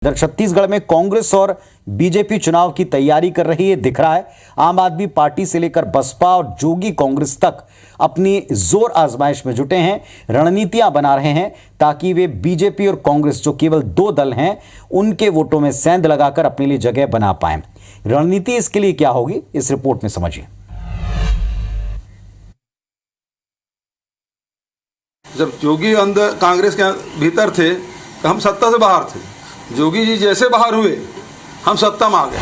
इधर छत्तीसगढ़ में कांग्रेस और बीजेपी चुनाव की तैयारी कर रही है दिख रहा है। आम आदमी पार्टी से लेकर बसपा और जोगी कांग्रेस तक अपनी जोर आजमाइश में जुटे हैं, रणनीतियां बना रहे हैं ताकि वे बीजेपी और कांग्रेस जो केवल दो दल हैं उनके वोटों में सेंध लगाकर अपने लिए जगह बना पाएं। रणनीति इसके लिए क्या होगी, इस रिपोर्ट में समझिए। जब जोगी अंदर कांग्रेस के भीतर थे तो हम सत्ता से बाहर थे। जोगी जी जैसे बाहर हुए हम सत्ता में आ गए।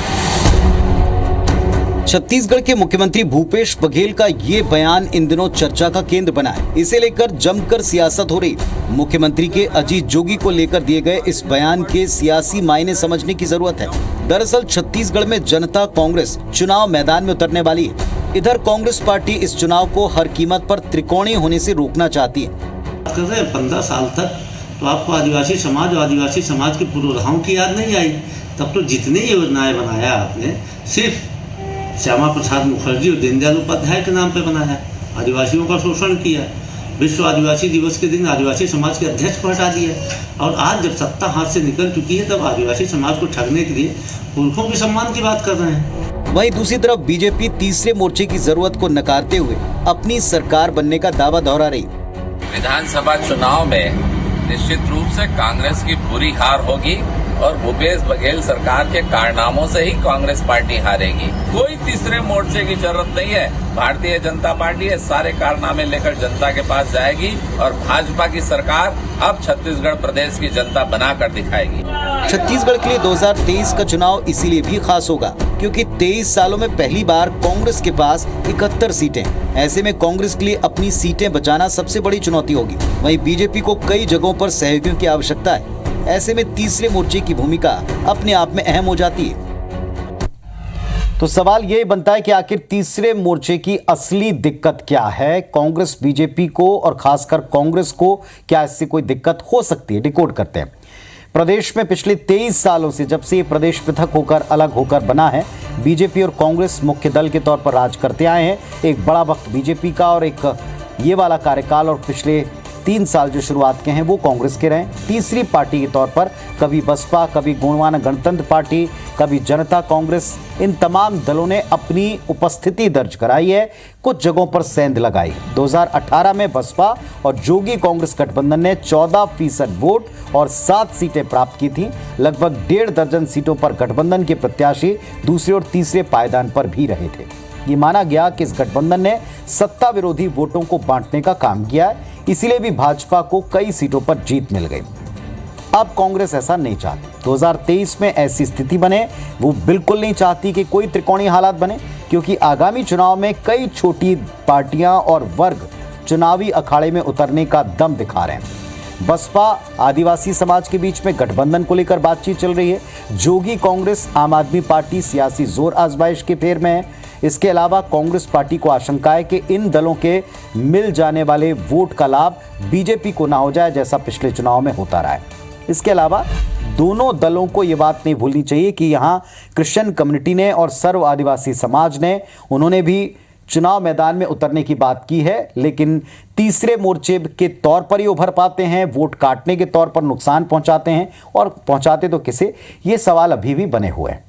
छत्तीसगढ़ के मुख्यमंत्री भूपेश बघेल का ये बयान इन दिनों चर्चा का केंद्र बना है। इसे लेकर जमकर सियासत हो रही। मुख्यमंत्री के अजीत जोगी को लेकर दिए गए इस बयान के सियासी मायने समझने की जरूरत है। दरअसल छत्तीसगढ़ में जनता कांग्रेस चुनाव मैदान में उतरने वाली है। इधर कांग्रेस पार्टी इस चुनाव को हर कीमत पर त्रिकोणीय होने से रोकना चाहती है। 15 साल तक तो आपको आदिवासी समाज और आदिवासी समाज के पुरोधाओं की याद नहीं आई। तब तो जितनी योजनाएं बनाया आपने सिर्फ श्यामा प्रसाद मुखर्जी और दीनदयाल उपाध्याय के नाम पे बनाया। आदिवासियों का शोषण किया। विश्व आदिवासी दिवस के दिन आदिवासी समाज के अध्यक्ष को हटा दिया। और आज जब सत्ता हाथ से निकल चुकी है तब आदिवासी समाज को ठगने के लिए पुरखों के सम्मान की बात कर रहे हैं। वहीं दूसरी तरफ बीजेपी तीसरे मोर्चे की जरूरत को नकारते हुए अपनी सरकार बनने का दावा दोहरा रही। विधानसभा चुनाव में निश्चित रूप से कांग्रेस की बुरी हार होगी और भूपेश बघेल सरकार के कारनामों से ही कांग्रेस पार्टी हारेगी। कोई तीसरे मोर्चे की जरूरत नहीं है। भारतीय जनता पार्टी है सारे कारनामे लेकर जनता के पास जाएगी और भाजपा की सरकार अब छत्तीसगढ़ प्रदेश की जनता बनाकर दिखाएगी। छत्तीसगढ़ के लिए 2023 का चुनाव इसीलिए भी खास होगा क्योंकि 23 सालों में पहली बार कांग्रेस के पास 71 सीटें। ऐसे में कांग्रेस के लिए अपनी सीटें बचाना सबसे बड़ी चुनौती होगी। वहीं बीजेपी को कई जगहों पर सहयोगियों की आवश्यकता है। ऐसे में तीसरे मोर्चे की भूमिका अपने आप में अहम हो जाती है। तो सवाल यही बनता है कि आखिर तीसरे मोर्चे की असली दिक्कत क्या है। कांग्रेस बीजेपी को और खासकर कांग्रेस को क्या इससे कोई दिक्कत हो सकती है? डिकोड करते हैं। प्रदेश में पिछले 23 सालों से जब से ये प्रदेश पृथक होकर अलग होकर बना है, बीजेपी और कांग्रेस मुख्य दल के तौर पर राज करते आए हैं। एक बड़ा वक्त बीजेपी का और एक ये वाला कार्यकाल और पिछले 3 साल जो शुरुआत के हैं वो कांग्रेस के रहे। तीसरी पार्टी के तौर पर कभी बसपा, कभी गोंडवाना गणतंत्र पार्टी, कभी जनता कांग्रेस, इन तमाम दलों ने अपनी उपस्थिति दर्ज कराई है, कुछ जगहों पर सेंध लगाई। 2018 में बसपा और जोगी कांग्रेस गठबंधन ने 14% वोट और 7 सीटें प्राप्त की थी। लगभग 1.5 दर्जन सीटों पर गठबंधन के प्रत्याशी दूसरे और तीसरे पायदान पर भी रहे थे। ये माना गया कि इस गठबंधन ने सत्ता विरोधी वोटों को बांटने का काम किया है, इसीलिए भी भाजपा को कई सीटों पर जीत मिल गई। अब कांग्रेस ऐसा नहीं चाहती। 2023 में ऐसी स्थिति बने वो बिल्कुल नहीं चाहती कि कोई त्रिकोणीय हालात बने, क्योंकि आगामी चुनाव में कई छोटी पार्टियां और वर्ग चुनावी अखाड़े में उतरने का दम दिखा रहे हैं। बसपा आदिवासी समाज के बीच में गठबंधन को लेकर बातचीत चल रही है। जोगी कांग्रेस आम आदमी पार्टी सियासी जोर आजमाइश के फेर में है। इसके अलावा कांग्रेस पार्टी को आशंका है कि इन दलों के मिल जाने वाले वोट का लाभ बीजेपी को ना हो जाए, जैसा पिछले चुनाव में होता रहा है। इसके अलावा दोनों दलों को ये बात नहीं भूलनी चाहिए कि यहाँ क्रिश्चियन कम्युनिटी ने और सर्व आदिवासी समाज ने उन्होंने भी चुनाव मैदान में उतरने की बात की है, लेकिन तीसरे मोर्चे के तौर पर ही उभर पाते हैं, वोट काटने के तौर पर नुकसान पहुंचाते हैं और पहुंचाते तो किसे, ये सवाल अभी भी बने हुए हैं।